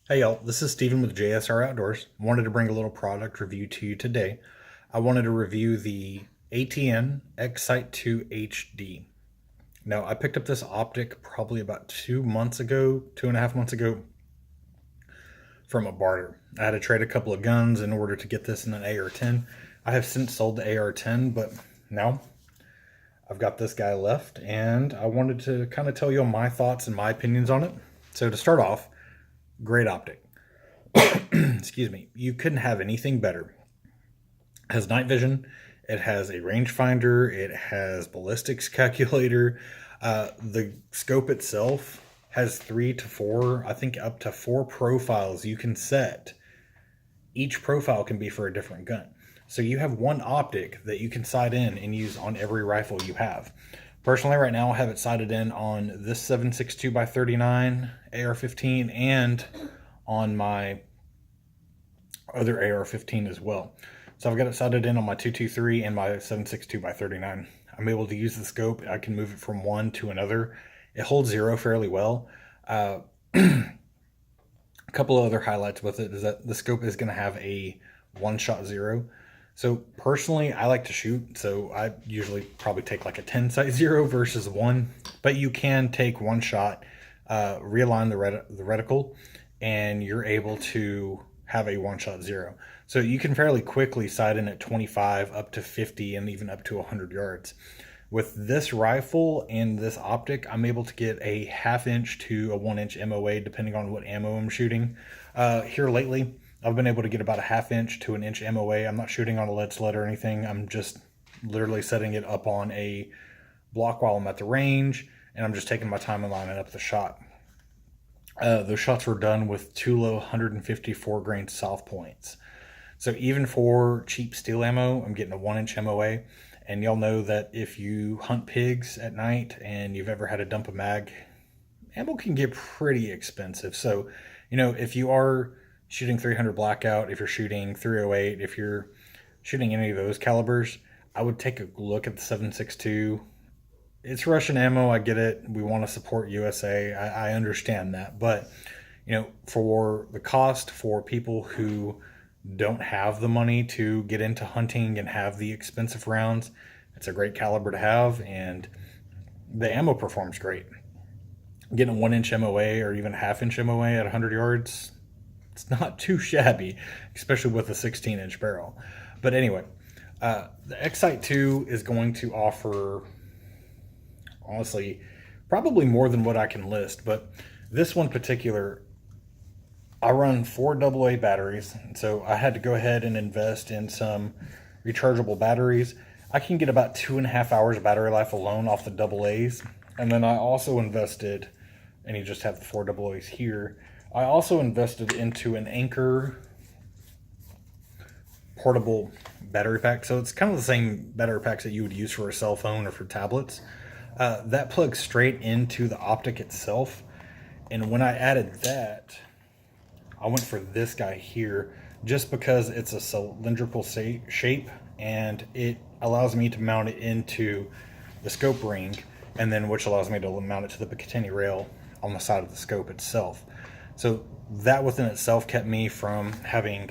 Hey y'all, this is Steven with JSR Outdoors. Wanted to bring a little product review to you today. I wanted to review the Atn X-Sight 2 HD. Now, I picked up this optic probably about 2 months ago, 2.5 months ago, from a barter. I had to trade a couple of guns in order to get this in an AR-10. I have since sold the AR-10, but now I've got this guy left, and I wanted to kind of tell you my thoughts and my opinions on it. So to start off, great optic. Excuse me, you couldn't have anything better. It has night vision, it has a rangefinder, it has ballistics calculator. The scope itself has 3 to 4, I think up to 4 profiles you can set. Each profile can be for a different gun. So you have one optic that you can sight in and use on every rifle you have. Personally, right now, I have it sighted in on this 7.62 by 39 AR-15 and on my other AR-15 as well. So I've got it sighted in on my 223 and my 7.62 by 39. I'm able to use the scope. I can move it from one to another. It holds zero fairly well. A couple of other highlights with it is that the scope is going to have a one-shot zero. So personally, I like to shoot, so I usually probably take like a 10 sight zero versus one. But you can take one shot, realign the reticle, and you're able to have a one-shot zero. So you can fairly quickly sight in at 25 up to 50 and even up to 100 yards. With this rifle and this optic, I'm able to get a 1/2 inch to a 1 inch MOA depending on what ammo I'm shooting. Here lately, I've been able to get about a 1/2 inch to an inch MOA. I'm not shooting on a lead sled or anything. I'm just literally setting it up on a block while I'm at the range, and I'm just taking my time and lining up the shot. Those shots were done with Tula 154 grain soft points. So even for cheap steel ammo, I'm getting a 1 inch MOA. And y'all know that if you hunt pigs at night and you've ever had to dump a mag, ammo can get pretty expensive. So, if you are shooting 300 blackout, if you're shooting 308, if you're shooting any of those calibers, I would take a look at the 7.62. It's Russian ammo, I get it. We want to support USA. I understand that. But, for the cost for people who don't have the money to get into hunting and have the expensive rounds, it's a great caliber to have, and the ammo performs great. Getting a 1 inch MOA or even a 1/2 inch MOA at 100 yards, it's not too shabby, especially with a 16 inch barrel. But anyway, the X-Sight 2 is going to offer, honestly, probably more than what I can list, but this one particular, I run 4 AA batteries, so I had to go ahead and invest in some rechargeable batteries. I can get about 2.5 hours of battery life alone off the AA's, and then I also invested, and you just have the 4 AA's here, I also invested into an Anchor portable battery pack. So it's kind of the same battery packs that you would use for a cell phone or for tablets. That plugs straight into the optic itself, and when I added that, I went for this guy here just because it's a cylindrical shape and it allows me to mount it into the scope ring, and then which allows me to mount it to the Picatinny rail on the side of the scope itself. So that within itself kept me from having,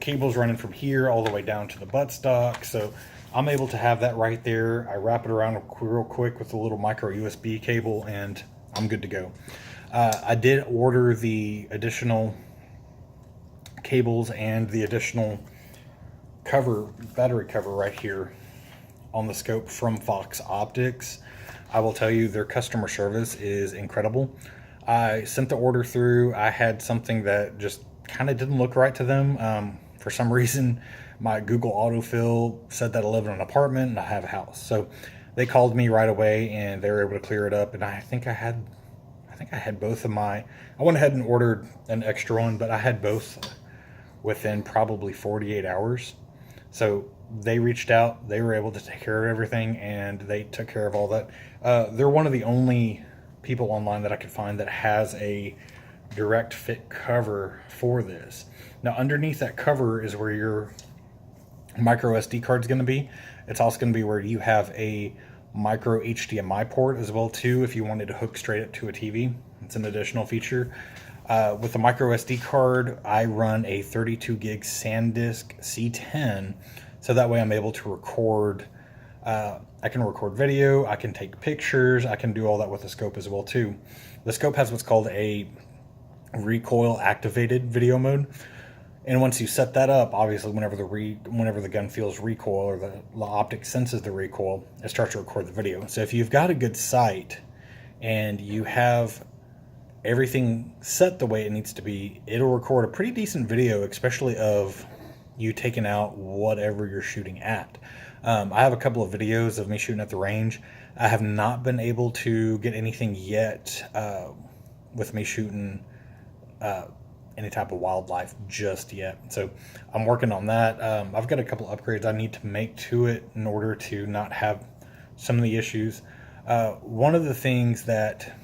cables running from here all the way down to the buttstock. So I'm able to have that right there. I wrap it around real quick with a little micro USB cable, and I'm good to go. I did order the additional cables and the additional battery cover right here on the scope from Fox Optics. I will tell you, their customer service is incredible. I sent the order through. I had something that just kind of didn't look right to them. For some reason, my Google autofill said that I live in an apartment and I have a house. So they called me right away and they were able to clear it up. And I think I had both of I went ahead and ordered an extra one, but I had both within probably 48 hours. So they reached out, they were able to take care of everything, and they took care of all that. They're one of the only people online that I could find that has a direct fit cover for this. Now underneath that cover is where your micro SD card is going to be. It's also going to be where you have a micro HDMI port as well too, if you wanted to hook straight up to a TV. It's an additional feature. With the micro SD card, I run a 32 gig SanDisk C10, so that way I'm able to record. I can record video, I can take pictures, I can do all that with the scope as well too. The scope has what's called a recoil activated video mode, and once you set that up, obviously whenever the gun feels recoil, or the optic senses the recoil, it starts to record the video. So if you've got a good sight and you have everything set the way it needs to be, it'll record a pretty decent video, especially of you taking out whatever you're shooting at. I have a couple of videos of me shooting at the range. I have not been able to get anything yet with me shooting any type of wildlife just yet. So I'm working on that. I've got a couple of upgrades I need to make to it in order to not have some of the issues. One of the things that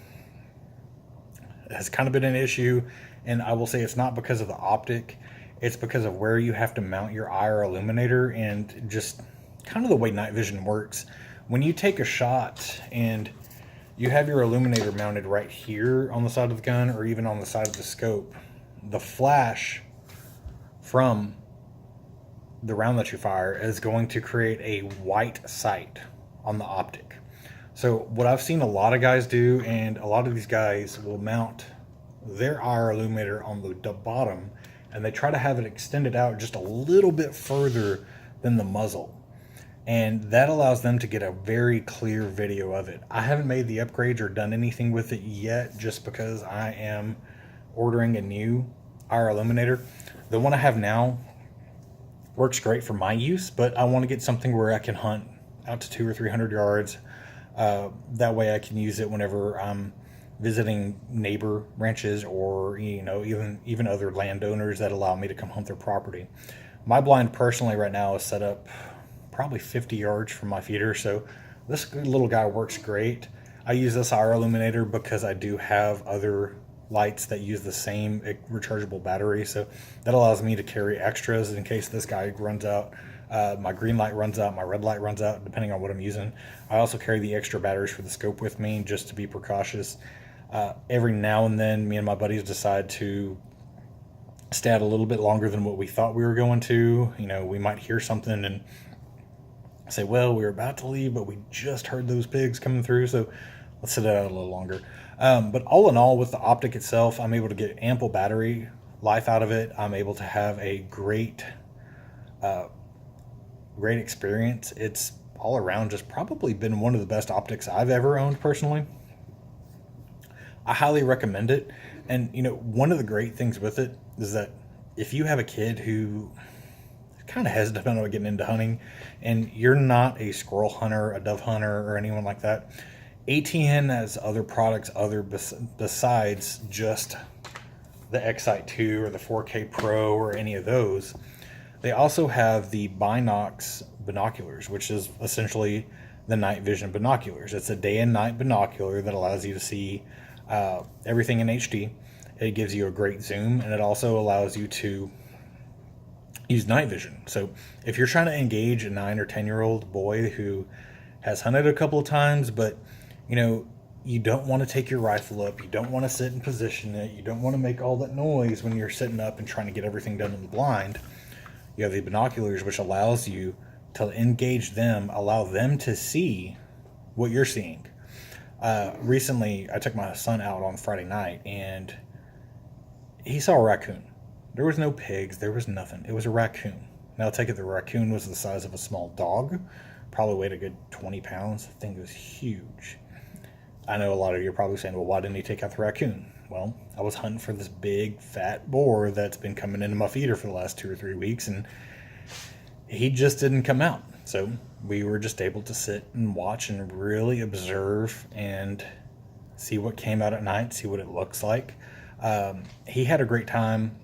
has kind of been an issue, and I will say it's not because of the optic, it's because of where you have to mount your IR illuminator and just kind of the way night vision works. When you take a shot and you have your illuminator mounted right here on the side of the gun, or even on the side of the scope, the flash from the round that you fire is going to create a white sight on the optic. So what I've seen a lot of guys do, and a lot of these guys will mount their IR illuminator on the bottom, and they try to have it extended out just a little bit further than the muzzle. And that allows them to get a very clear video of it. I haven't made the upgrades or done anything with it yet, just because I am ordering a new IR illuminator. The one I have now works great for my use, but I want to get something where I can hunt out to 200 or 300 yards. That way I can use it whenever I'm visiting neighbor ranches, or even other landowners that allow me to come hunt their property. My blind personally right now is set up probably 50 yards from my feeder, so this little guy works great. I use this IR illuminator because I do have other lights that use the same rechargeable battery, so that allows me to carry extras in case this guy runs out. My green light runs out, my red light runs out, depending on what I'm using. I also carry the extra batteries for the scope with me, just to be precautious. Every now and then, me and my buddies decide to stay out a little bit longer than what we thought we were going to. We might hear something and say, well, we were about to leave, but we just heard those pigs coming through, so let's sit out a little longer. But all in all, with the optic itself, I'm able to get ample battery life out of it. I'm able to have a great experience. It's all around just probably been one of the best optics I've ever owned personally. I highly recommend it. And one of the great things with it is that if you have a kid who kind of hesitant about getting into hunting, and you're not a squirrel hunter, a dove hunter, or anyone like that, ATN has other products besides just the X-Sight 2 or the 4K Pro or any of those. They also have the Binox binoculars, which is essentially the night vision binoculars. It's a day and night binocular that allows you to see everything in HD. It gives you a great zoom, and it also allows you to use night vision. So if you're trying to engage a 9 or 10-year-old boy who has hunted a couple of times, but you don't want to take your rifle up, you don't want to sit and position it, you don't want to make all that noise when you're sitting up and trying to get everything done in the blind, you have the binoculars, which allows you to engage them, allow them to see what you're seeing. Recently, I took my son out on Friday night, and he saw a raccoon. There was no pigs, there was nothing. It was a raccoon. Now, take it, the raccoon was the size of a small dog, probably weighed a good 20 pounds. The thing was huge. I know a lot of you are probably saying, well, why didn't he take out the raccoon? Well, I was hunting for this big, fat boar that's been coming into my feeder for the last 2 or 3 weeks, and he just didn't come out. So we were just able to sit and watch and really observe and see what came out at night, see what it looks like. He had a great time.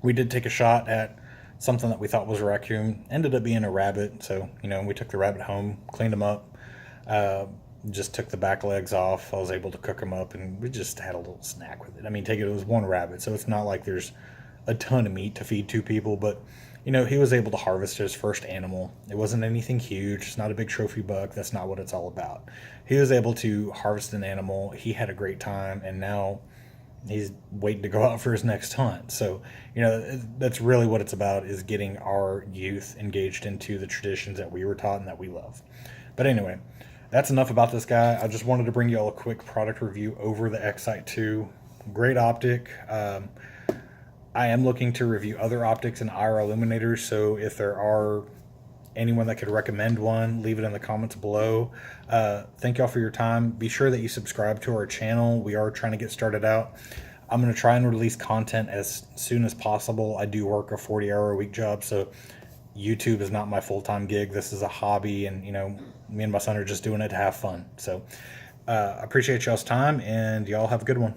We did take a shot at something that we thought was a raccoon. Ended up being a rabbit. So, we took the rabbit home, cleaned him up, just took the back legs off. I was able to cook him up, and we just had a little snack with it. I mean, take it was one rabbit, so it's not like there's a ton of meat to feed 2 people, but he was able to harvest his first animal. It wasn't anything huge. It's not a big trophy buck. That's not what it's all about. He was able to harvest an animal. He had a great time, and now he's waiting to go out for his next hunt. So, that's really what it's about, is getting our youth engaged into the traditions that we were taught and that we love. But anyway, that's enough about this guy. I just wanted to bring you all a quick product review over the X-Sight 2. Great optic. I am looking to review other optics and IR illuminators, so if there are anyone that could recommend one, leave it in the comments below. Thank y'all for your time. Be sure that you subscribe to our channel. We are trying to get started out. I'm going to try and release content as soon as possible. I do work a 40-hour-a-week job, so YouTube is not my full-time gig. This is a hobby, and me and my son are just doing it to have fun. So I appreciate y'all's time, and y'all have a good one.